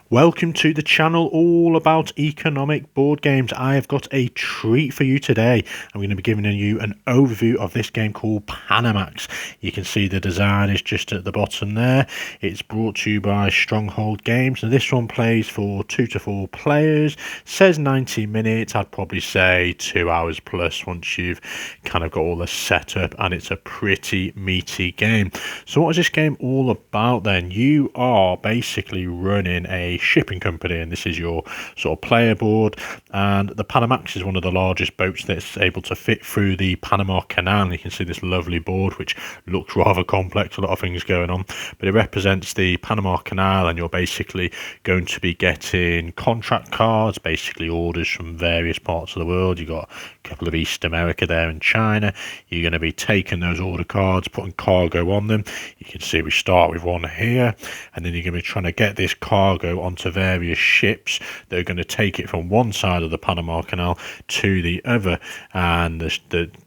Welcome to the channel all about economic board games. I have got a treat for you today. I'm going to be giving you an overview of this game called Panamax. You can see the design is just at the bottom there. It's brought to you by Stronghold Games, and this one plays for 2 to 4 players. Says 90 minutes. I'd probably say 2 hours plus once you've kind of got all the setup, and it's a pretty meaty game. So what is this game all about then? You are basically running a shipping company, and this is your sort of player board, and the Panamax is one of the largest boats that's able to fit through the Panama Canal. And you can see this lovely board which looks rather complex, a lot of things going on, but it represents the Panama Canal, and you're basically going to be getting contract cards, basically orders from various parts of the world. You've got a couple of East America there and China. You're going to be taking those order cards, putting cargo on them. You can see we start with one here, and then you're going to be trying to get this cargo onto various ships that are going to take it from one side of the Panama Canal to the other, and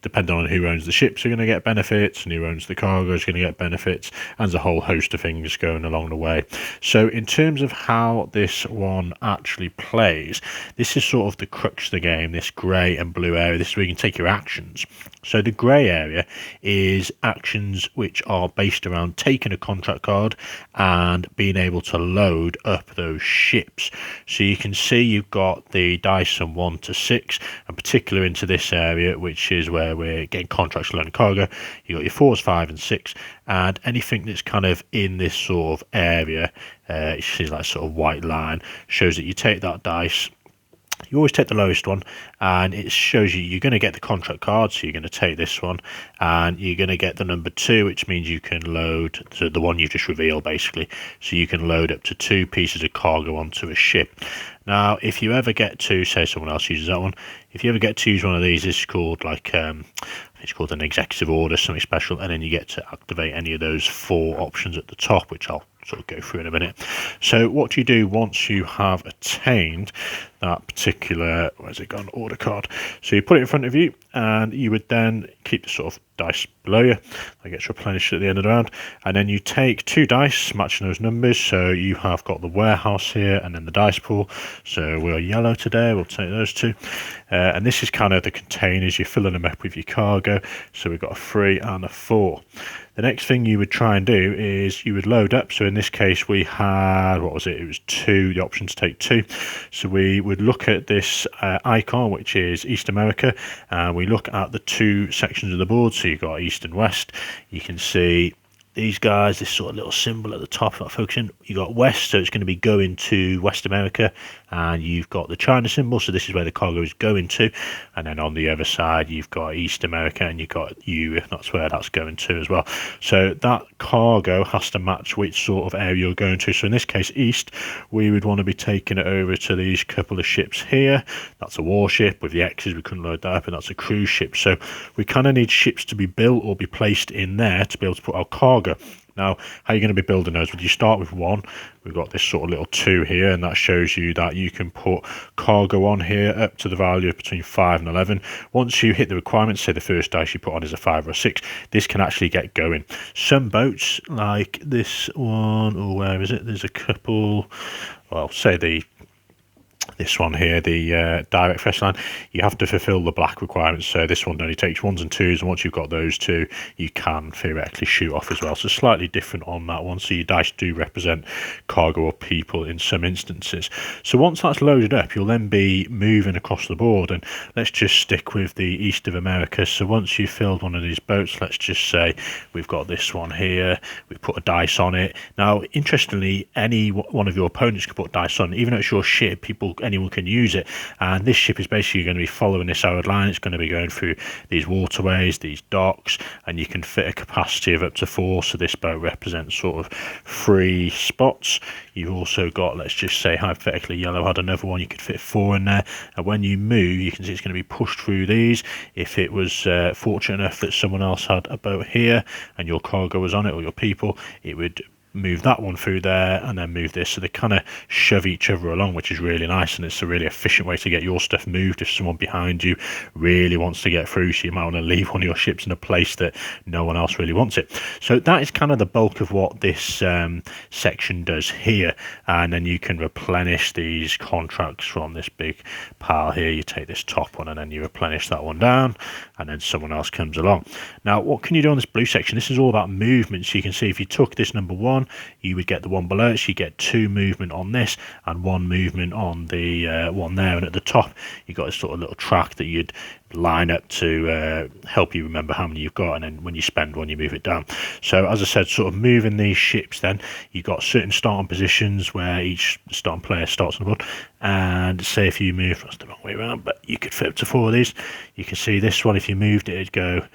depending on who owns the ships are going to get benefits, and who owns the cargo is going to get benefits, and there's a whole host of things going along the way. So in terms of how this one actually plays, this is sort of the crux of the game, this grey and blue area. This is where you can take your actions. So the grey area is actions which are based around taking a contract card and being able to load up those ships. So you can see you've got the dice from 1 to 6, and particular into this area, which is where we're getting contracts, loading cargo. You've got your 4s, 5 and 6, and anything that's kind of in this sort of area, you see like sort of white line, shows that you take that dice. You always take the lowest one, and it shows you're going to get the contract card, so you're going to take this one, and you're going to get the number 2, which means you can load, so the one you've just revealed basically, so you can load up to 2 pieces of cargo onto a ship. Now if you ever get to, say someone else uses that one, if you ever get to use one of these, it's called like it's called an executive order, something special, and then you get to activate any of those 4 options at the top, which I'll sort of go through in a minute. So what do you do once you have attained that particular, where's it gone, order card? So you put it in front of you, and you would then keep the sort of dice below you. That gets replenished at the end of the round, and then you take 2 dice matching those numbers. So you have got the warehouse here and then the dice pool. So we're yellow today, we'll take those 2, and this is kind of the containers. You're filling them up with your cargo. So we've got a 3 and a 4. The next thing you would try and do is you would load up. So in this case we had, what was it, it was 2, the option to take 2. So we would look at this icon, which is East America, and we look at the 2 sections of the board. So you've got East and West. You can see these guys, this sort of little symbol at the top, not focusing. You got West, so it's going to be going to West America, and you've got the China symbol, so this is where the cargo is going to, and then on the other side you've got East America, and you've got you, that's where that's going to as well. So that cargo has to match which sort of area you're going to. So in this case East, we would want to be taking it over to these couple of ships here. That's a warship with the X's, we couldn't load that up, and that's a cruise ship. So we kind of need ships to be built or be placed in there to be able to put our cargo. Now, how are you going to be building those? Would you start with 1? We've got this sort of little 2 here, and that shows you that you can put cargo on here up to the value of between 5 and 11. Once you hit the requirements, say the first dice you put on is a 5 or a 6, this can actually get going. Some boats, like this one, or where is it? There's a couple, well, say this one here, the direct fresh line, you have to fulfill the black requirements. So this one only takes 1s and 2s, and once you've got those 2, you can theoretically shoot off as well. So slightly different on that one. So your dice do represent cargo or people in some instances. So once that's loaded up, you'll then be moving across the board, and let's just stick with the East of America. So once you've filled one of these boats, let's just say we've got this one here, we've put a dice on it. Now interestingly, any one of your opponents can put dice on, even though it's your ship, anyone can use it, and this ship is basically going to be following this arrowed line. It's going to be going through these waterways, these docks, and you can fit a capacity of up to 4. So this boat represents sort of 3 spots. You've also got, let's just say hypothetically yellow had another one, you could fit 4 in there, and when you move you can see it's going to be pushed through these. If it was fortunate enough that someone else had a boat here and your cargo was on it, or your people, it would move that one through there, and then move this. So they kind of shove each other along, which is really nice, and it's a really efficient way to get your stuff moved if someone behind you really wants to get through. So you might want to leave one of your ships in a place that no one else really wants it. So that is kind of the bulk of what this section does here, and then you can replenish these contracts from this big pile here. You take this top one and then you replenish that one down, and then someone else comes along. Now what can you do on this blue section? This is all about movement. So you can see if you took this number 1, you would get the one below it, so you get 2 movement on this and 1 movement on the one there, and at the top you got a sort of little track that you'd line up to help you remember how many you've got, and then when you spend one you move it down. So as I said, sort of moving these ships, then you've got certain starting positions where each starting player starts on the board, and say if you move, that's the wrong way around, but you could fit up to 4 of these. You can see this one, if you moved it, it'd go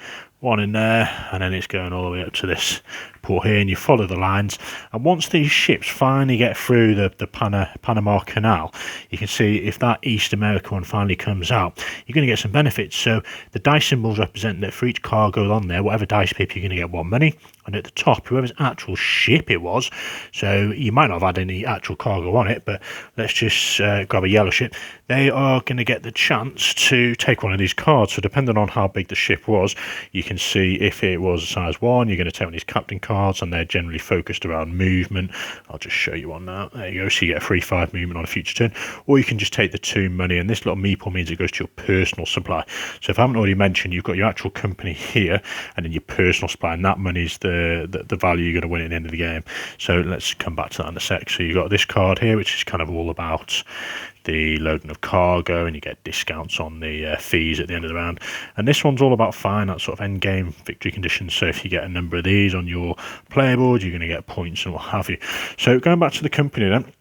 1 in there, and then it's going all the way up to this port here, and you follow the lines. And once these ships finally get through the Panama Canal, you can see if that East America one finally comes out, you're going to get some benefits. So the dice symbols represent that for each cargo on there, whatever dice paper, you're going to get 1 money, and at the top, whoever's actual ship it was, so you might not have had any actual cargo on it, but let's just grab a yellow ship, they are going to get the chance to take one of these cards. So depending on how big the ship was, you can see if it was a size 1, you're going to take one of these captain cards, and they're generally focused around movement. I'll just show you one now. There you go. So you get a 3/5 movement on a future turn, or you can just take the 2 money, and this little meeple means it goes to your personal supply. So if I haven't already mentioned, you've got your actual company here, and then your personal supply, and that money's the value you're going to win at the end of the game. So let's come back to that in a sec. So you've got this card here, which is kind of all about the loading of cargo, and you get discounts on the fees at the end of the round. And this one's all about finance, sort of end game victory conditions. So if you get a number of these on your player board, you're going to get points and what have you. So going back to the company then,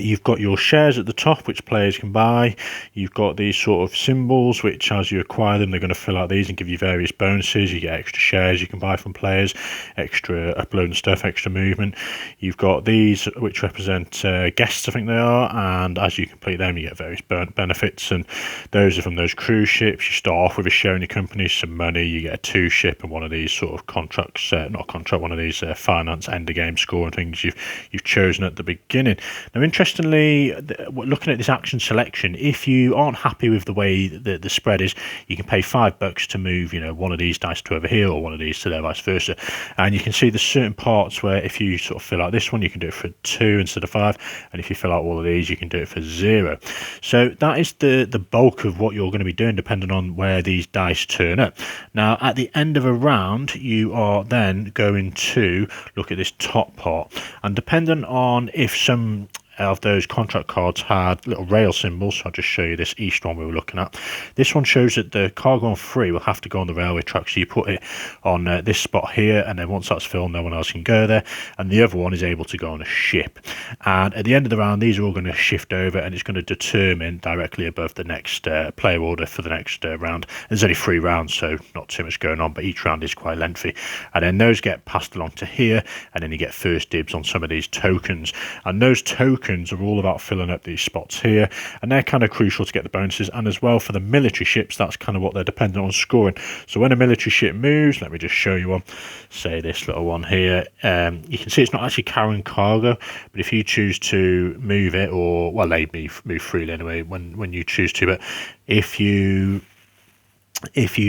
you've got your shares at the top, which players can buy. You've got these sort of symbols, which as you acquire them, they're going to fill out these and give you various bonuses. You get extra shares you can buy from players, extra uploading stuff, extra movement. You've got these, which represent guests, I think they are, and as you complete them, you get various benefits, and those are from those cruise ships. You start off with a share in your company, some money, you get a 2 ship and one of these sort of contracts, one of these finance end of game score and things you've chosen at the beginning. Now, interestingly, looking at this action selection, if you aren't happy with the way the spread is, you can pay $5 to move, one of these dice to over here or one of these to there, vice versa. And you can see there's certain parts where if you sort of fill out this one, you can do it for 2 instead of 5, and if you fill out all of these, you can do it for 0. So that is the bulk of what you're going to be doing, depending on where these dice turn up. Now, at the end of a round, you are then going to look at this top part, and depending on if some of those contract cards had little rail symbols. So I'll just show you this east one we were looking at. This one shows that the cargo on 3 will have to go on the railway track, so you put it on this spot here, and then once that's filled, no one else can go there. And the other one is able to go on a ship, and at the end of the round, these are all going to shift over, and it's going to determine directly above the next player order for the next round. There's only 3 rounds, so not too much going on, but each round is quite lengthy, and then those get passed along to here, and then you get first dibs on some of these tokens, and those tokens are all about filling up these spots here, and they're kind of crucial to get the bonuses. And as well for the military ships, that's kind of what they're dependent on scoring. So when a military ship moves, let me just show you one, say this little one here, you can see it's not actually carrying cargo, but if you choose to move it, or well, they move freely anyway when you choose to, but if you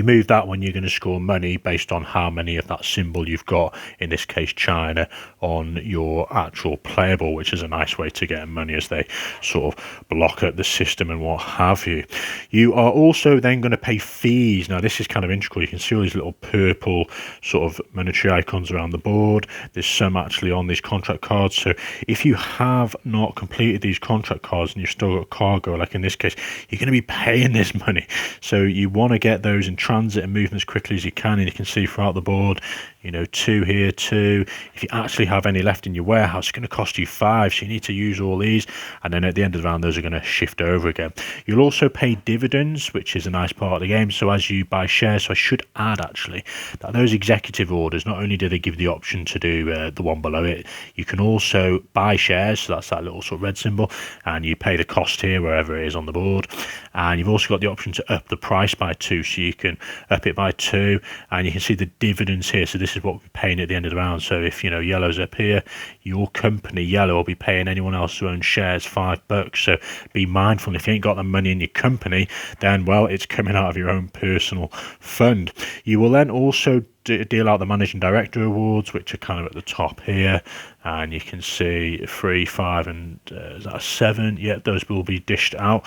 move that one, you're going to score money based on how many of that symbol you've got, in this case China, on your actual player ball, which is a nice way to get money as they sort of block up the system and what have you. You are also then going to pay fees. Now this is kind of integral. You can see all these little purple sort of monetary icons around the board. There's some actually on these contract cards, so if you have not completed these contract cards and you've still got cargo, like in this case, you're going to be paying this money, so you want to get those in transit and moving as quickly as you can. And you can see throughout the board, 2 here, 2. If you actually have any left in your warehouse, it's going to cost you 5, so you need to use all these, and then at the end of the round, those are going to shift over again. You'll also pay dividends, which is a nice part of the game. So as you buy shares, so I should add actually that those executive orders, not only do they give the option to do the one below it, you can also buy shares, so that's that little sort of red symbol, and you pay the cost here wherever it is on the board. And you've also got the option to up the price by 2, so you can up it by 2, and you can see the dividends here. So this this is what we're paying at the end of the round. So if, yellow's up here, your company, yellow, will be paying anyone else who owns shares $5. So be mindful, if you ain't got the money in your company, then, well, it's coming out of your own personal fund. You will then also deal out the managing director awards, which are kind of at the top here, and you can see 3, 5, and is that a 7? Yeah, those will be dished out.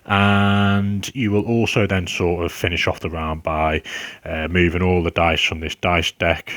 And you will also then sort of finish off the round by moving all the dice from this dice deck,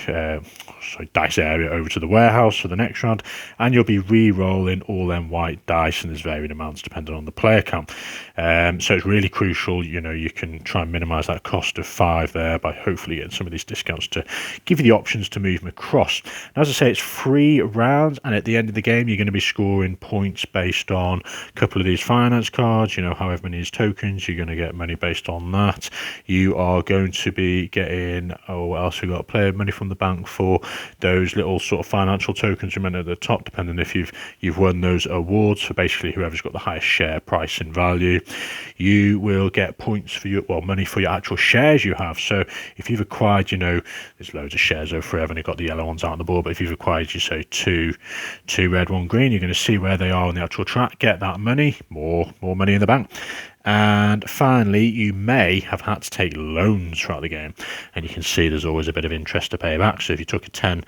dice area, over to the warehouse for the next round, and you'll be re-rolling all them white dice, and there's varying amounts depending on the player count. So it's really crucial, you can try and minimize that cost of 5 there by hopefully getting some of these discounts to give you the options to move them across. Now, as I say, it's 3 rounds, and at the end of the game you're going to be scoring points based on a couple of these finance cards, however many of these tokens, you're going to get money based on that. You are going to be getting, what else we got, player money from the bank for those little sort of financial tokens remaining at the top, depending if you've won those awards for basically whoever's got the highest share price and value. You will get points for money for your actual shares you have. So if you've acquired, there's loads of shares over forever, and you've got the yellow ones out on the board, but if you've acquired, you say two red, 1 green, you're going to see where they are on the actual track, get that money, more money in the bank. And finally, you may have had to take loans throughout the game, and you can see there's always a bit of interest to pay back. So if you took a 10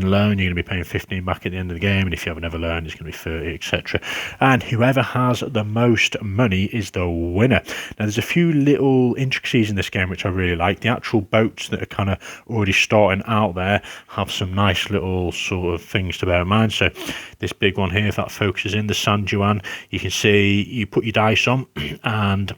loan, you're going to be paying 15 back at the end of the game, and if you have another loan, it's going to be 30, etc. And whoever has the most money is the winner. Now, there's a few little intricacies in this game which I really like. The actual boats that are kind of already starting out there have some nice little sort of things to bear in mind. So this big one here, if that focuses in, the San Juan, you can see you put your dice on, and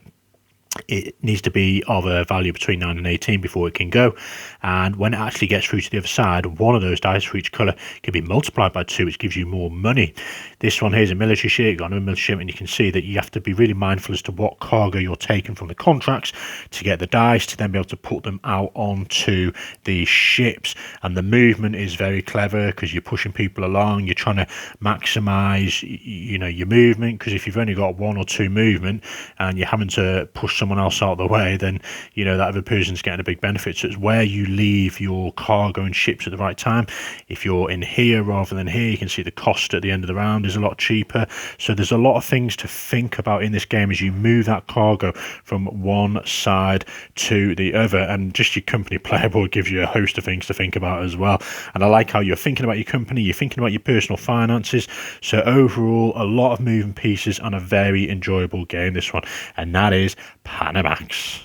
it needs to be of a value between 9 and 18 before it can go. And when it actually gets through to the other side, one of those dice for each colour can be multiplied by 2, which gives you more money. This one here is a military ship. You've got another military ship, and you can see that you have to be really mindful as to what cargo you're taking from the contracts to get the dice to then be able to put them out onto the ships. And the movement is very clever because you're pushing people along. You're trying to maximise, your movement, because if you've only got 1 or 2 movement and you're having to push someone else out of the way, then that other person's getting a big benefit. So it's where you leave your cargo and ships at the right time. If you're in here rather than here, you can see the cost at the end of the round is a lot cheaper. So there's a lot of things to think about in this game as you move that cargo from one side to the other, and just your company player board gives you a host of things to think about as well. And I like how you're thinking about your company, you're thinking about your personal finances. So overall, a lot of moving pieces and a very enjoyable game, this one, and that is Panamax.